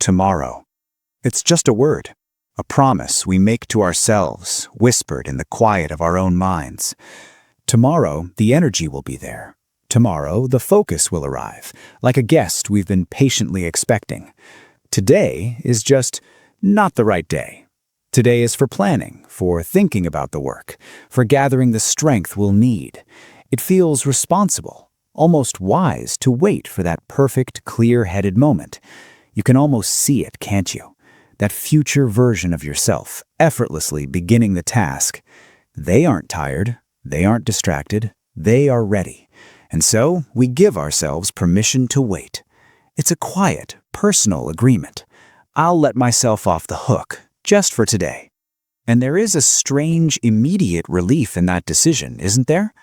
Tomorrow. It's just a word, a promise we make to ourselves, whispered in the quiet of our own minds. Tomorrow, the energy will be there. Tomorrow, the focus will arrive, like a guest we've been patiently expecting. Today is just not the right day. Today is for planning, for thinking about the work, for gathering the strength we'll need. It feels responsible, almost wise to wait for that perfect, clear-headed moment. You can almost see it, can't you? That future version of yourself, effortlessly beginning the task. They aren't tired, they aren't distracted, they are ready. And so, we give ourselves permission to wait. It's a quiet, personal agreement. I'll let myself off the hook, just for today. And there is a strange, immediate relief in that decision, isn't there?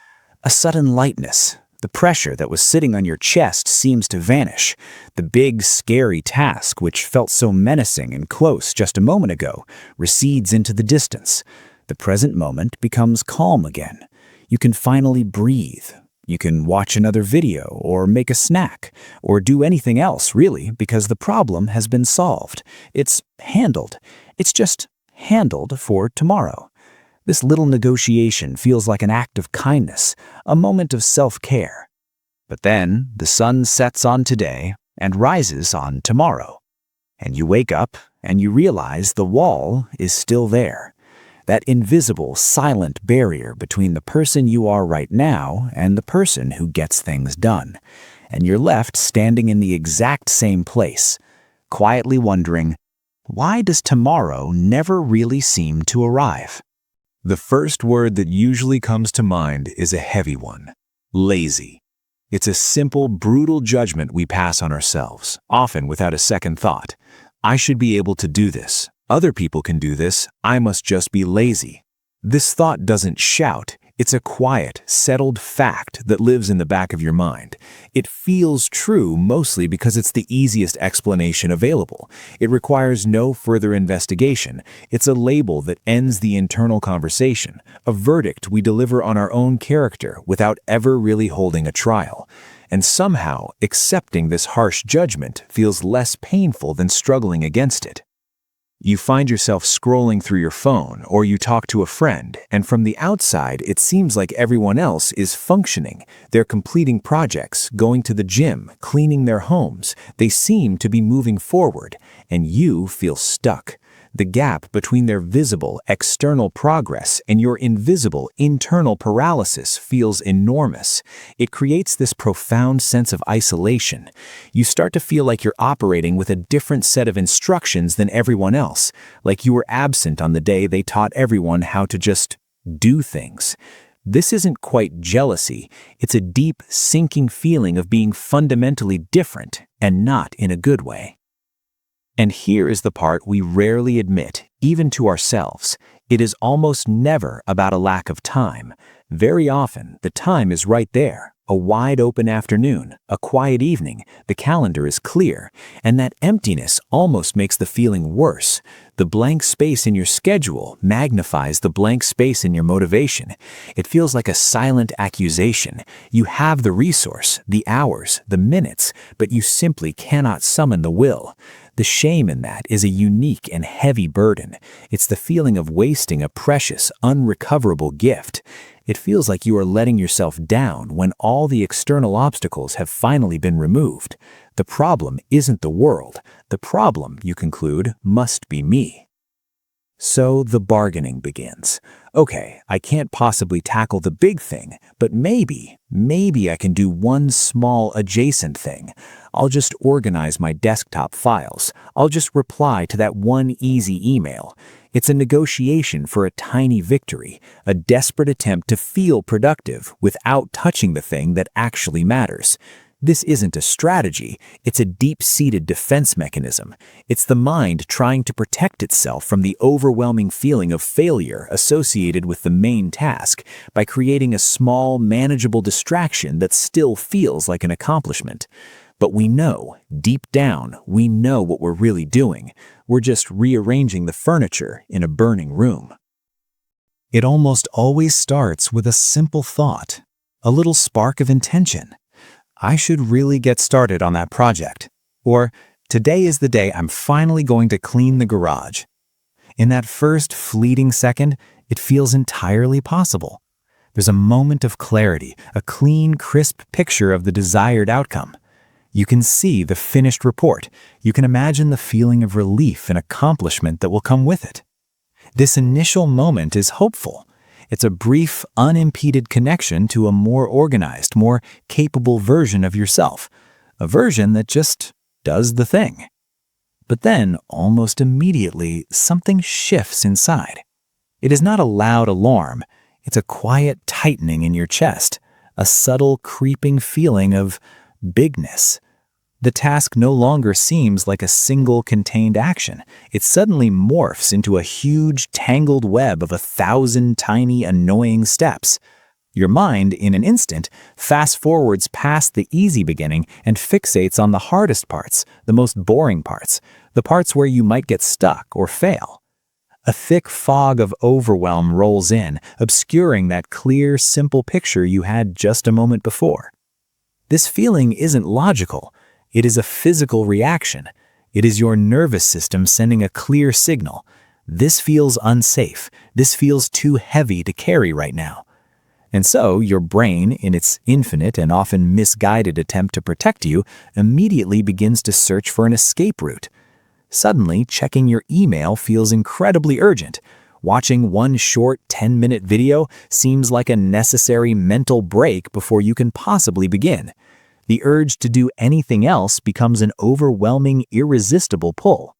A sudden lightness. The pressure that was sitting on your chest seems to vanish. The big, scary task, which felt so menacing and close just a moment ago, recedes into the distance. The present moment becomes calm again. You can finally breathe. You can watch another video, or make a snack, or do anything else, really, because the problem has been solved. It's handled. It's just handled for tomorrow. This little negotiation feels like an act of kindness, a moment of self-care. But then the sun sets on today and rises on tomorrow. And you wake up and you realize the wall is still there. That invisible, silent barrier between the person you are right now and the person who gets things done. And you're left standing in the exact same place, quietly wondering, why does tomorrow never really seem to arrive? The first word that usually comes to mind is a heavy one: lazy. It's a simple, brutal judgment we pass on ourselves, often without a second thought. I should be able to do this. Other people can do this. I must just be lazy. This thought doesn't shout. It's a quiet, settled fact that lives in the back of your mind. It feels true mostly because it's the easiest explanation available. It requires no further investigation. It's a label that ends the internal conversation, a verdict we deliver on our own character without ever really holding a trial. And somehow, accepting this harsh judgment feels less painful than struggling against it. You find yourself scrolling through your phone, or you talk to a friend, and from the outside, it seems like everyone else is functioning. They're completing projects, going to the gym, cleaning their homes. They seem to be moving forward, and you feel stuck. The gap between their visible, external progress and your invisible, internal paralysis feels enormous. It creates this profound sense of isolation. You start to feel like you're operating with a different set of instructions than everyone else, like you were absent on the day they taught everyone how to just do things. This isn't quite jealousy. It's a deep, sinking feeling of being fundamentally different, and not in a good way. And here is the part we rarely admit, even to ourselves. It is almost never about a lack of time. Very often, the time is right there. A wide-open afternoon, a quiet evening, the calendar is clear, and that emptiness almost makes the feeling worse. The blank space in your schedule magnifies the blank space in your motivation. It feels like a silent accusation. You have the resource, the hours, the minutes, but you simply cannot summon the will. The shame in that is a unique and heavy burden. It's the feeling of wasting a precious, unrecoverable gift. It feels like you are letting yourself down when all the external obstacles have finally been removed. The problem isn't the world. The problem, you conclude, must be me. So the bargaining begins. Okay, I can't possibly tackle the big thing, but maybe I can do one small adjacent thing. I'll just organize my desktop files. I'll just reply to that one easy email. It's a negotiation for a tiny victory, a desperate attempt to feel productive without touching the thing that actually matters. This isn't a strategy, it's a deep-seated defense mechanism. It's the mind trying to protect itself from the overwhelming feeling of failure associated with the main task by creating a small, manageable distraction that still feels like an accomplishment. But we know, deep down, we know what we're really doing. We're just rearranging the furniture in a burning room. It almost always starts with a simple thought, a little spark of intention. I should really get started on that project. Or, Today is the day I'm finally going to clean the garage. In that first fleeting second, it feels entirely possible. There's a moment of clarity, a clean, crisp picture of the desired outcome. You can see the finished report. You can imagine the feeling of relief and accomplishment that will come with it. This initial moment is hopeful. It's a brief, unimpeded connection to a more organized, more capable version of yourself, a version that just does the thing. But then, almost immediately, something shifts inside. It is not a loud alarm. It's a quiet tightening in your chest, a subtle creeping feeling of bigness. The task no longer seems like a single contained action. It suddenly morphs into a huge, tangled web of 1,000 tiny, annoying steps. Your mind, in an instant, fast-forwards past the easy beginning and fixates on the hardest parts, the most boring parts, the parts where you might get stuck or fail. A thick fog of overwhelm rolls in, obscuring that clear, simple picture you had just a moment before. This feeling isn't logical. It is a physical reaction. It is your nervous system sending a clear signal. This feels unsafe. This feels too heavy to carry right now. And so your brain, in its infinite and often misguided attempt to protect you, immediately begins to search for an escape route. Suddenly, checking your email feels incredibly urgent. Watching one short 10-minute video seems like a necessary mental break before you can possibly begin. The urge to do anything else becomes an overwhelming, irresistible pull.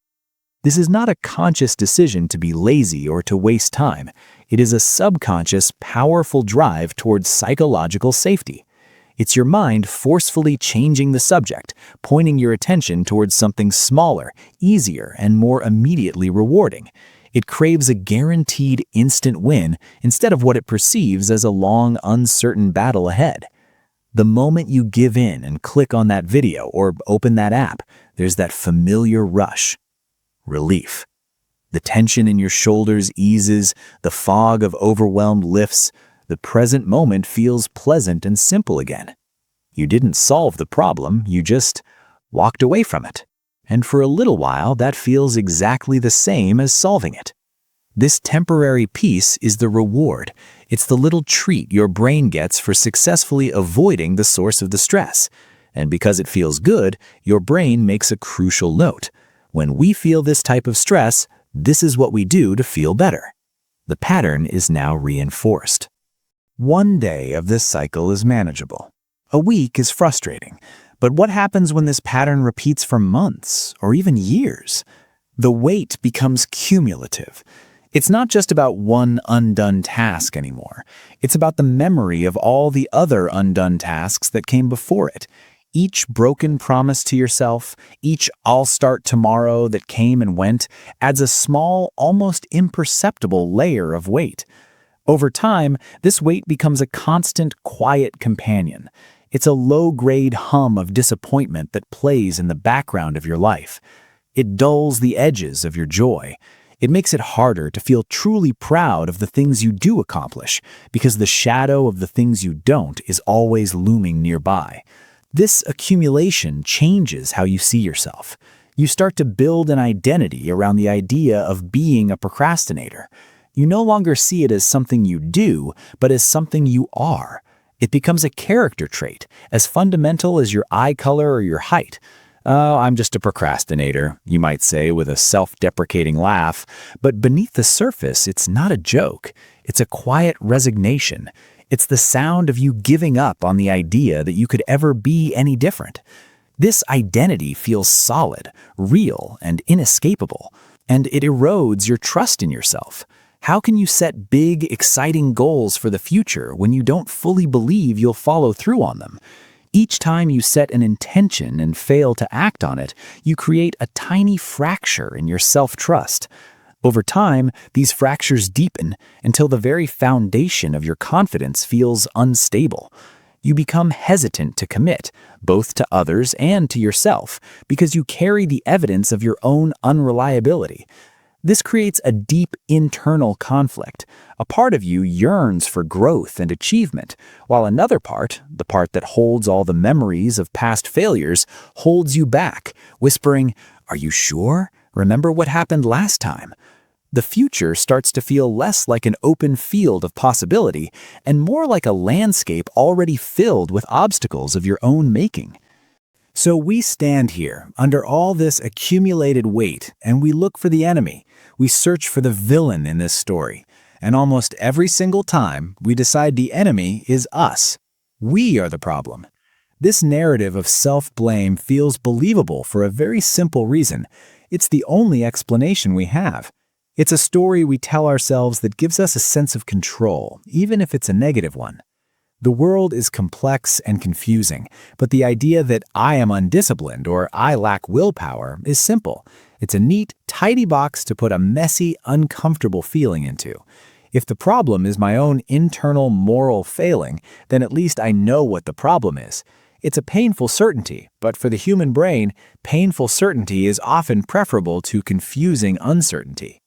This is not a conscious decision to be lazy or to waste time. It is a subconscious, powerful drive towards psychological safety. It's your mind forcefully changing the subject, pointing your attention towards something smaller, easier, and more immediately rewarding. It craves a guaranteed instant win instead of what it perceives as a long, uncertain battle ahead. The moment you give in and click on that video or open that app, there's that familiar rush. Relief. The tension in your shoulders eases, the fog of overwhelm lifts, the present moment feels pleasant and simple again. You didn't solve the problem, you just walked away from it. And for a little while, that feels exactly the same as solving it. This temporary peace is the reward. It's the little treat your brain gets for successfully avoiding the source of the stress. And because it feels good, your brain makes a crucial note. When we feel this type of stress, this is what we do to feel better. The pattern is now reinforced. One day of this cycle is manageable. A week is frustrating. But what happens when this pattern repeats for months or even years? The weight becomes cumulative. It's not just about one undone task anymore. It's about the memory of all the other undone tasks that came before it. Each broken promise to yourself, each "I'll start tomorrow" that came and went, adds a small, almost imperceptible layer of weight. Over time, this weight becomes a constant, quiet companion. It's a low-grade hum of disappointment that plays in the background of your life. It dulls the edges of your joy. It makes it harder to feel truly proud of the things you do accomplish, because the shadow of the things you don't is always looming nearby. This accumulation changes how you see yourself. You start to build an identity around the idea of being a procrastinator. You no longer see it as something you do, but as something you are. It becomes a character trait, as fundamental as your eye color or your height. "Oh, I'm just a procrastinator," you might say with a self-deprecating laugh. But beneath the surface, it's not a joke. It's a quiet resignation. It's the sound of you giving up on the idea that you could ever be any different. This identity feels solid, real, and inescapable, and it erodes your trust in yourself. How can you set big, exciting goals for the future when you don't fully believe you'll follow through on them? Each time you set an intention and fail to act on it, you create a tiny fracture in your self-trust. Over time, these fractures deepen until the very foundation of your confidence feels unstable. You become hesitant to commit, both to others and to yourself, because you carry the evidence of your own unreliability. This creates a deep internal conflict. A part of you yearns for growth and achievement, while another part, the part that holds all the memories of past failures, holds you back, whispering, "Are you sure? Remember what happened last time?" The future starts to feel less like an open field of possibility and more like a landscape already filled with obstacles of your own making. So we stand here under all this accumulated weight and we look for the enemy. We search for the villain in this story. And almost every single time, we decide the enemy is us. We are the problem. This narrative of self-blame feels believable for a very simple reason. It's the only explanation we have. It's a story we tell ourselves that gives us a sense of control, even if it's a negative one. The world is complex and confusing, but the idea that I am undisciplined or I lack willpower is simple. It's a neat, tidy box to put a messy, uncomfortable feeling into. If the problem is my own internal moral failing, then at least I know what the problem is. It's a painful certainty, but for the human brain, painful certainty is often preferable to confusing uncertainty.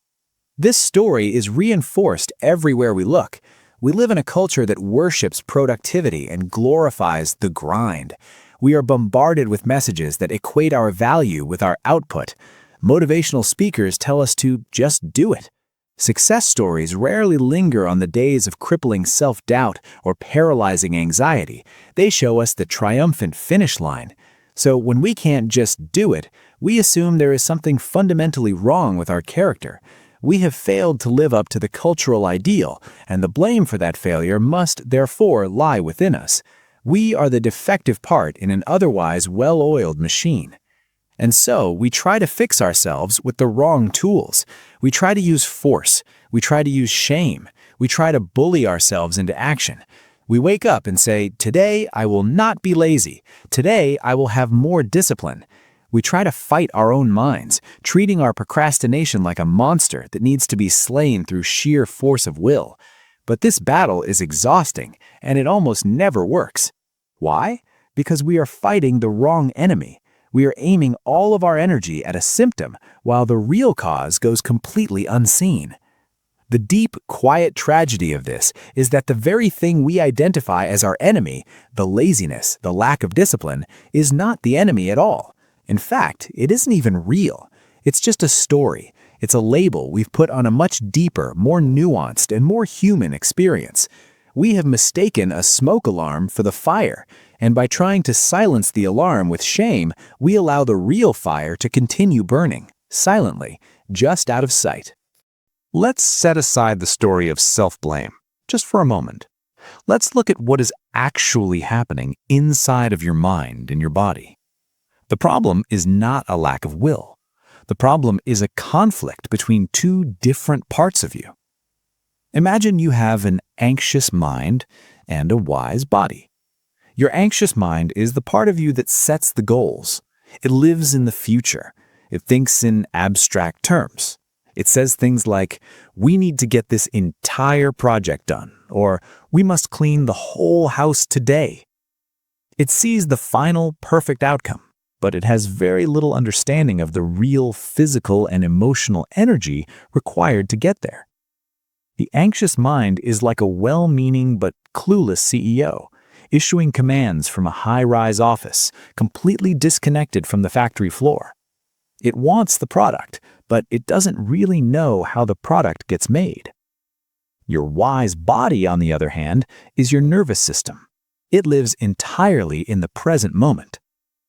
This story is reinforced everywhere we look. We live in a culture that worships productivity and glorifies the grind. We are bombarded with messages that equate our value with our output. Motivational speakers tell us to just do it. Success stories rarely linger on the days of crippling self-doubt or paralyzing anxiety. They show us the triumphant finish line. So when we can't just do it, we assume there is something fundamentally wrong with our character. We have failed to live up to the cultural ideal, and the blame for that failure must, therefore, lie within us. We are the defective part in an otherwise well-oiled machine. And so, we try to fix ourselves with the wrong tools. We try to use force. We try to use shame. We try to bully ourselves into action. We wake up and say, "Today I will not be lazy. Today I will have more discipline." We try to fight our own minds, treating our procrastination like a monster that needs to be slain through sheer force of will. But this battle is exhausting, and it almost never works. Why? Because we are fighting the wrong enemy. We are aiming all of our energy at a symptom, while the real cause goes completely unseen. The deep, quiet tragedy of this is that the very thing we identify as our enemy, the laziness, the lack of discipline, is not the enemy at all. In fact, it isn't even real. It's just a story. It's a label we've put on a much deeper, more nuanced, and more human experience. We have mistaken a smoke alarm for the fire, and by trying to silence the alarm with shame, we allow the real fire to continue burning, silently, just out of sight. Let's set aside the story of self-blame, just for a moment. Let's look at what is actually happening inside of your mind and your body. The problem is not a lack of will. The problem is a conflict between two different parts of you. Imagine you have an anxious mind and a wise body. Your anxious mind is the part of you that sets the goals. It lives in the future. It thinks in abstract terms. It says things like, "We need to get this entire project done," or "We must clean the whole house today." It sees the final, perfect outcome, but it has very little understanding of the real physical and emotional energy required to get there. The anxious mind is like a well-meaning but clueless CEO, issuing commands from a high-rise office, completely disconnected from the factory floor. It wants the product, but it doesn't really know how the product gets made. Your wise body, on the other hand, is your nervous system. It lives entirely in the present moment.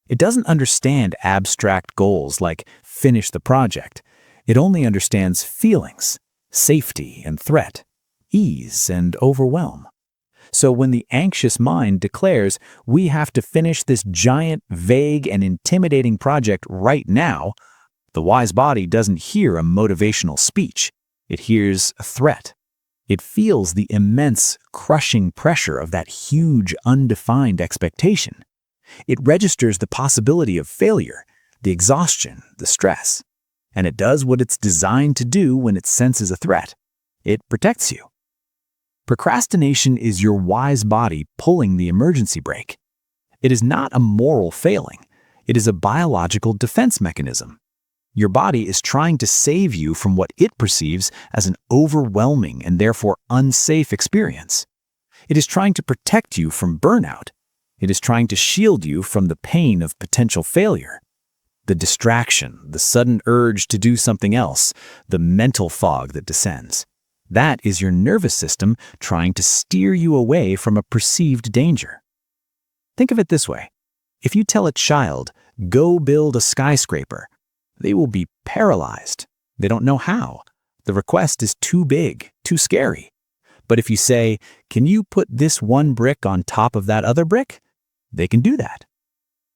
It doesn't understand abstract goals like finish the project. It only understands feelings, safety and threat, ease and overwhelm. So when the anxious mind declares, "We have to finish this giant, vague, and intimidating project right now," the wise body doesn't hear a motivational speech. It hears a threat. It feels the immense, crushing pressure of that huge, undefined expectation. It registers the possibility of failure, the exhaustion, the stress. And it does what it's designed to do when it senses a threat. It protects you. Procrastination is your wise body pulling the emergency brake. It is not a moral failing. It is a biological defense mechanism. Your body is trying to save you from what it perceives as an overwhelming and therefore unsafe experience. It is trying to protect you from burnout. It is trying to shield you from the pain of potential failure. The distraction, the sudden urge to do something else, the mental fog that descends. That is your nervous system trying to steer you away from a perceived danger. Think of it this way. If you tell a child, go build a skyscraper, they will be paralyzed. They don't know how. The request is too big, too scary. But if you say, can you put this one brick on top of that other brick? They can do that.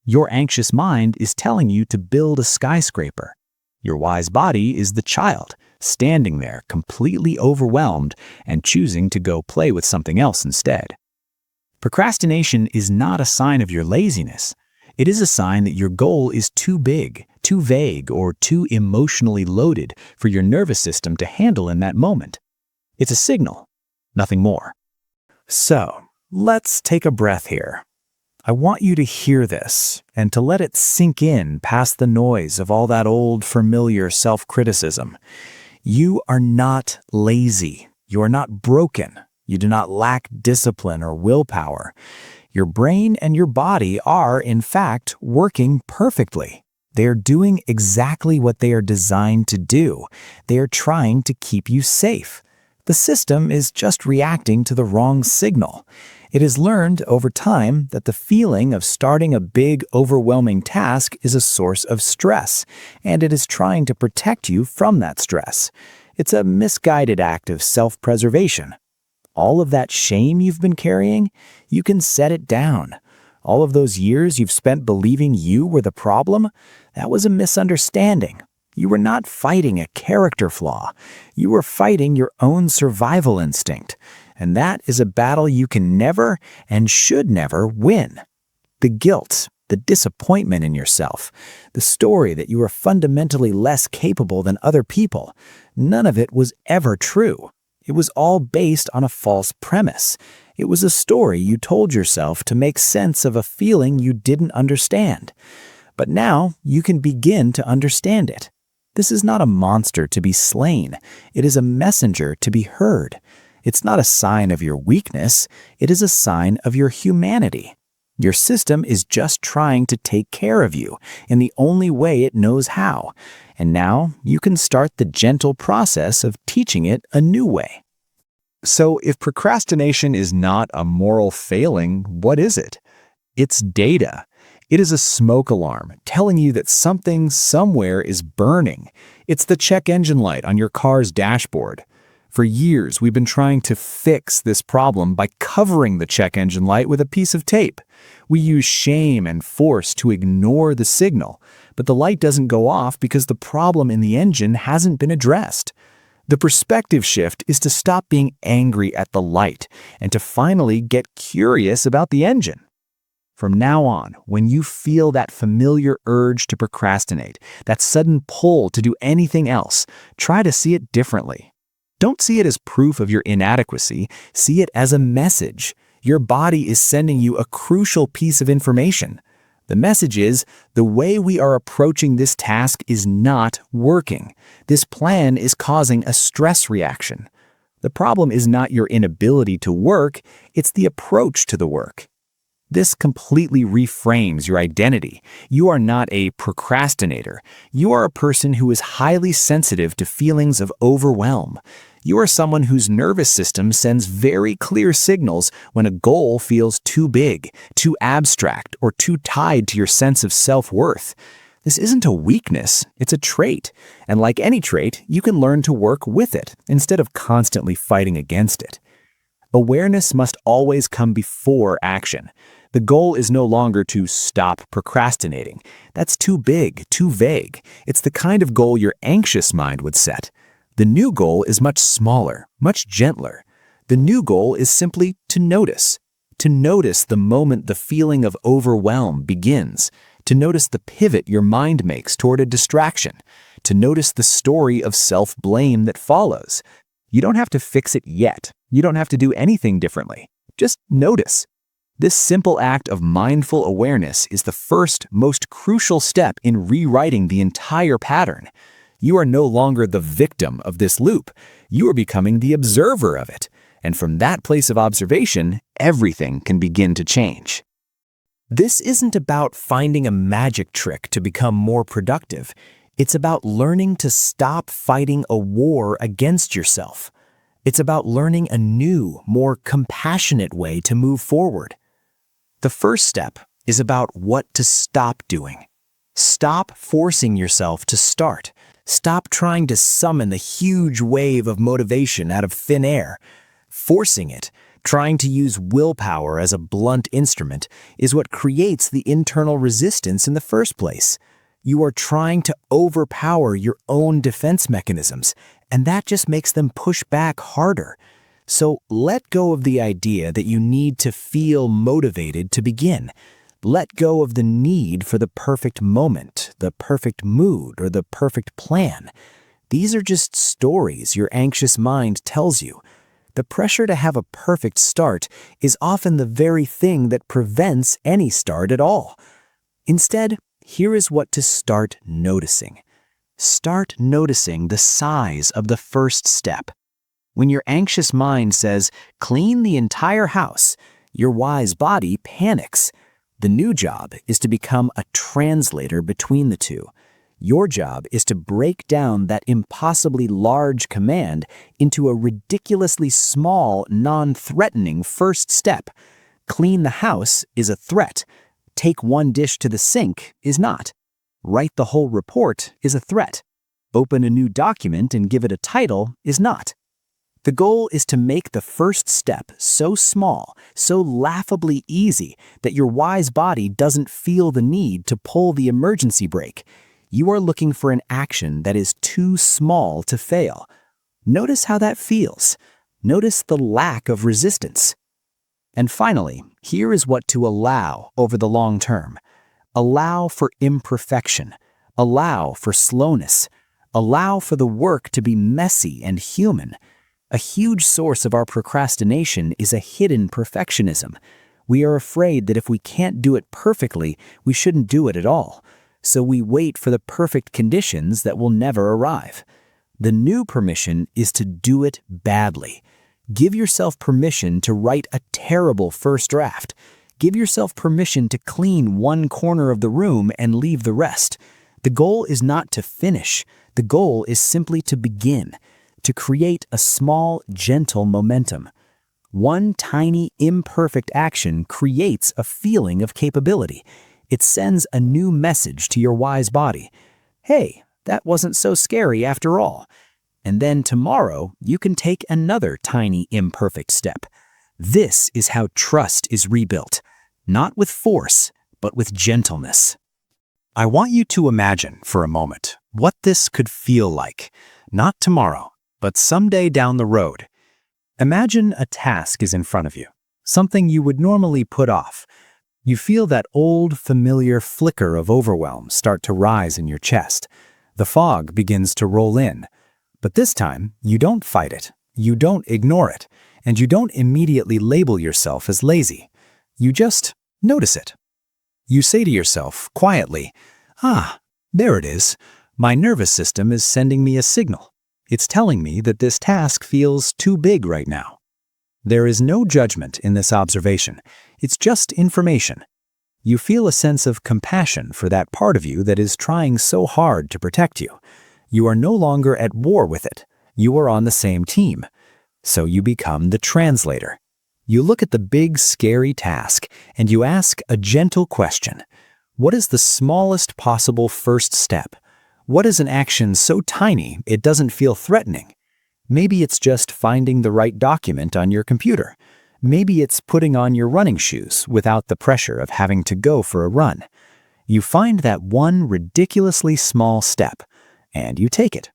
Your anxious mind is telling you to build a skyscraper. Your wise body is the child, standing there completely overwhelmed and choosing to go play with something else instead. Procrastination is not a sign of your laziness. It is a sign that your goal is too big, too vague, or too emotionally loaded for your nervous system to handle in that moment. It's a signal, nothing more. So, let's take a breath here. I want you to hear this and to let it sink in past the noise of all that old, familiar self-criticism. You are not lazy. You are not broken. You do not lack discipline or willpower. Your brain and your body are, in fact, working perfectly. They are doing exactly what they are designed to do. They are trying to keep you safe. The system is just reacting to the wrong signal. It has learned over time that the feeling of starting a big, overwhelming task is a source of stress, and it is trying to protect you from that stress. It's a misguided act of self-preservation. All of that shame you've been carrying, you can set it down. All of those years you've spent believing you were the problem, that was a misunderstanding. You were not fighting a character flaw. You were fighting your own survival instinct. And that is a battle you can never and should never win. The guilt, the disappointment in yourself, the story that you are fundamentally less capable than other people, none of it was ever true. It was all based on a false premise. It was a story you told yourself to make sense of a feeling you didn't understand. But now you can begin to understand it. This is not a monster to be slain. It is a messenger to be heard. It's not a sign of your weakness. It is a sign of your humanity. Your system is just trying to take care of you in the only way it knows how. And now you can start the gentle process of teaching it a new way. So if procrastination is not a moral failing, what is it? It's data. It is a smoke alarm telling you that something somewhere is burning. It's the check engine light on your car's dashboard. For years, we've been trying to fix this problem by covering the check engine light with a piece of tape. We use shame and force to ignore the signal, but the light doesn't go off because the problem in the engine hasn't been addressed. The perspective shift is to stop being angry at the light and to finally get curious about the engine. From now on, when you feel that familiar urge to procrastinate, that sudden pull to do anything else, try to see it differently. Don't see it as proof of your inadequacy, see it as a message. Your body is sending you a crucial piece of information. The message is, the way we are approaching this task is not working. This plan is causing a stress reaction. The problem is not your inability to work, it's the approach to the work. This completely reframes your identity. You are not a procrastinator. You are a person who is highly sensitive to feelings of overwhelm. You are someone whose nervous system sends very clear signals when a goal feels too big, too abstract, or too tied to your sense of self-worth. This isn't a weakness, it's a trait. And like any trait, you can learn to work with it instead of constantly fighting against it. Awareness must always come before action. The goal is no longer to stop procrastinating. That's too big, too vague. It's the kind of goal your anxious mind would set. The new goal is much smaller, much gentler. The new goal is simply to notice the moment the feeling of overwhelm begins, to notice the pivot your mind makes toward a distraction, to notice the story of self-blame that follows. You don't have to fix it yet. You don't have to do anything differently. Just notice. This simple act of mindful awareness is the first, most crucial step in rewriting the entire pattern. You are no longer the victim of this loop. You are becoming the observer of it. And from that place of observation, everything can begin to change. This isn't about finding a magic trick to become more productive. It's about learning to stop fighting a war against yourself. It's about learning a new, more compassionate way to move forward. The first step is about what to stop doing. Stop forcing yourself to start. Stop trying to summon the huge wave of motivation out of thin air. Forcing it, trying to use willpower as a blunt instrument, is what creates the internal resistance in the first place. You are trying to overpower your own defense mechanisms, and that just makes them push back harder. So let go of the idea that you need to feel motivated to begin. Let go of the need for the perfect moment, the perfect mood, or the perfect plan. These are just stories your anxious mind tells you. The pressure to have a perfect start is often the very thing that prevents any start at all. Instead, here is what to start noticing. Start noticing the size of the first step. When your anxious mind says, "Clean the entire house," your wise body panics. The new job is to become a translator between the two. Your job is to break down that impossibly large command into a ridiculously small, non-threatening first step. Clean the house is a threat. Take one dish to the sink is not. Write the whole report is a threat. Open a new document and give it a title is not. The goal is to make the first step so small, so laughably easy, that your wise body doesn't feel the need to pull the emergency brake. You are looking for an action that is too small to fail. Notice how that feels. Notice the lack of resistance. And finally, here is what to allow over the long term. Allow for imperfection. Allow for slowness. Allow for the work to be messy and human. A huge source of our procrastination is a hidden perfectionism. We are afraid that if we can't do it perfectly, we shouldn't do it at all. So we wait for the perfect conditions that will never arrive. The new permission is to do it badly. Give yourself permission to write a terrible first draft. Give yourself permission to clean one corner of the room and leave the rest. The goal is not to finish. The goal is simply to begin, to create a small, gentle momentum. One tiny, imperfect action creates a feeling of capability. It sends a new message to your wise body. Hey, that wasn't so scary after all. And then tomorrow, you can take another tiny, imperfect step. This is how trust is rebuilt, not with force, but with gentleness. I want you to imagine for a moment what this could feel like, not tomorrow, but someday down the road. Imagine a task is in front of you, something you would normally put off. You feel that old, familiar flicker of overwhelm start to rise in your chest. The fog begins to roll in. But this time, you don't fight it, you don't ignore it, and you don't immediately label yourself as lazy. You just notice it. You say to yourself quietly, there it is. My nervous system is sending me a signal. It's telling me that this task feels too big right now. There is no judgment in this observation. It's just information. You feel a sense of compassion for that part of you that is trying so hard to protect you. You are no longer at war with it. You are on the same team. So you become the translator. You look at the big, scary task and you ask a gentle question. What is the smallest possible first step? What is an action so tiny it doesn't feel threatening? Maybe it's just finding the right document on your computer. Maybe it's putting on your running shoes without the pressure of having to go for a run. You find that one ridiculously small step, and you take it.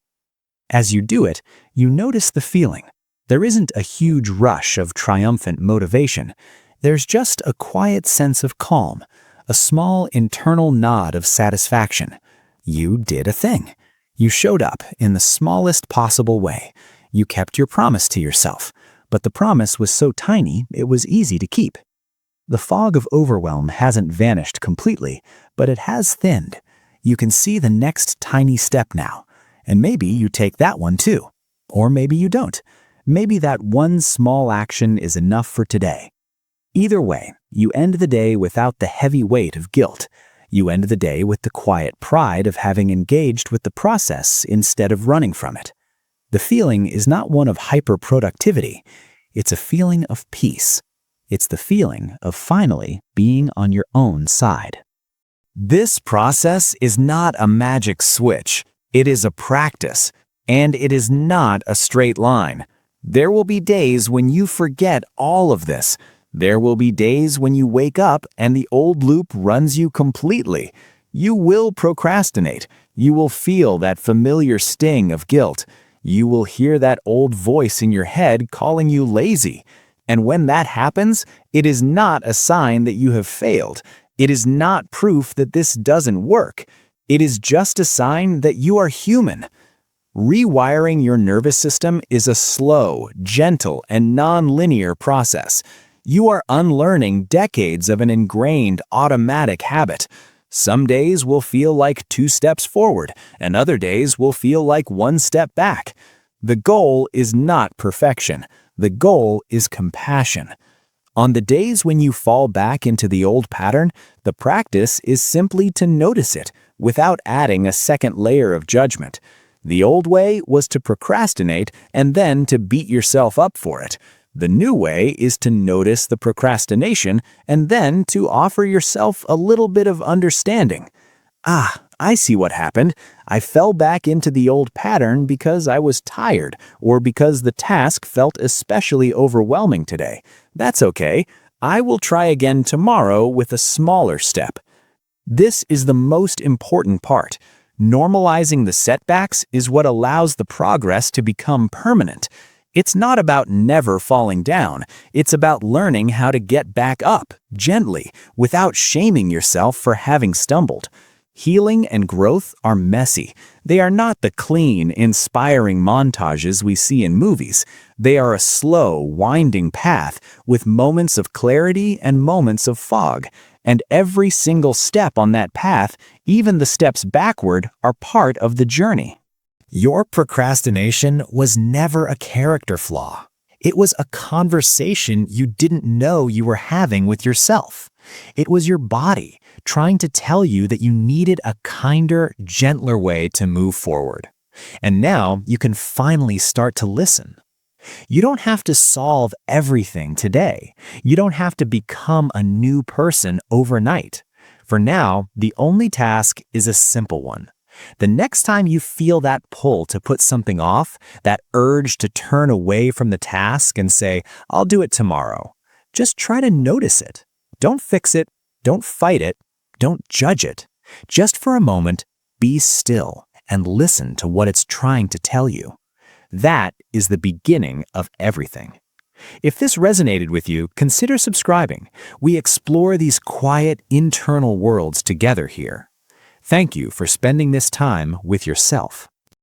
As you do it, you notice the feeling. There isn't a huge rush of triumphant motivation. There's just a quiet sense of calm, a small internal nod of satisfaction. You did a thing. You showed up in the smallest possible way. You kept your promise to yourself, but the promise was so tiny it was easy to keep. The fog of overwhelm hasn't vanished completely, but it has thinned. You can see the next tiny step now, and maybe you take that one too. Or maybe you don't. Maybe that one small action is enough for today. Either way, you end the day without the heavy weight of guilt. You end the day with the quiet pride of having engaged with the process instead of running from it. The feeling is not one of hyper-productivity. It's a feeling of peace. It's the feeling of finally being on your own side. This process is not a magic switch. It is a practice, and it is not a straight line. There will be days when you forget all of this. There will be days when you wake up and the old loop runs you completely. You will procrastinate. You will feel that familiar sting of guilt. You will hear that old voice in your head calling you lazy. And when that happens, it is not a sign that you have failed. It is not proof that this doesn't work. It is just a sign that you are human. Rewiring your nervous system is a slow, gentle, and non-linear process. You are unlearning decades of an ingrained automatic habit. Some days will feel like 2 steps forward, and other days will feel like 1 step back. The goal is not perfection. The goal is compassion. On the days when you fall back into the old pattern, the practice is simply to notice it without adding a second layer of judgment. The old way was to procrastinate and then to beat yourself up for it. The new way is to notice the procrastination and then to offer yourself a little bit of understanding. I see what happened. I fell back into the old pattern because I was tired or because the task felt especially overwhelming today. That's okay. I will try again tomorrow with a smaller step. This is the most important part. Normalizing the setbacks is what allows the progress to become permanent. It's not about never falling down. It's about learning how to get back up, gently, without shaming yourself for having stumbled. Healing and growth are messy. They are not the clean, inspiring montages we see in movies. They are a slow, winding path with moments of clarity and moments of fog. And every single step on that path, even the steps backward, are part of the journey. Your procrastination was never a character flaw. It was a conversation you didn't know you were having with yourself. It was your body trying to tell you that you needed a kinder, gentler way to move forward. And now you can finally start to listen. You don't have to solve everything today. You don't have to become a new person overnight. For now, the only task is a simple one. The next time you feel that pull to put something off, that urge to turn away from the task and say, "I'll do it tomorrow," just try to notice it. Don't fix it. Don't fight it. Don't judge it. Just for a moment, be still and listen to what it's trying to tell you. That is the beginning of everything. If this resonated with you, consider subscribing. We explore these quiet internal worlds together here. Thank you for spending this time with yourself.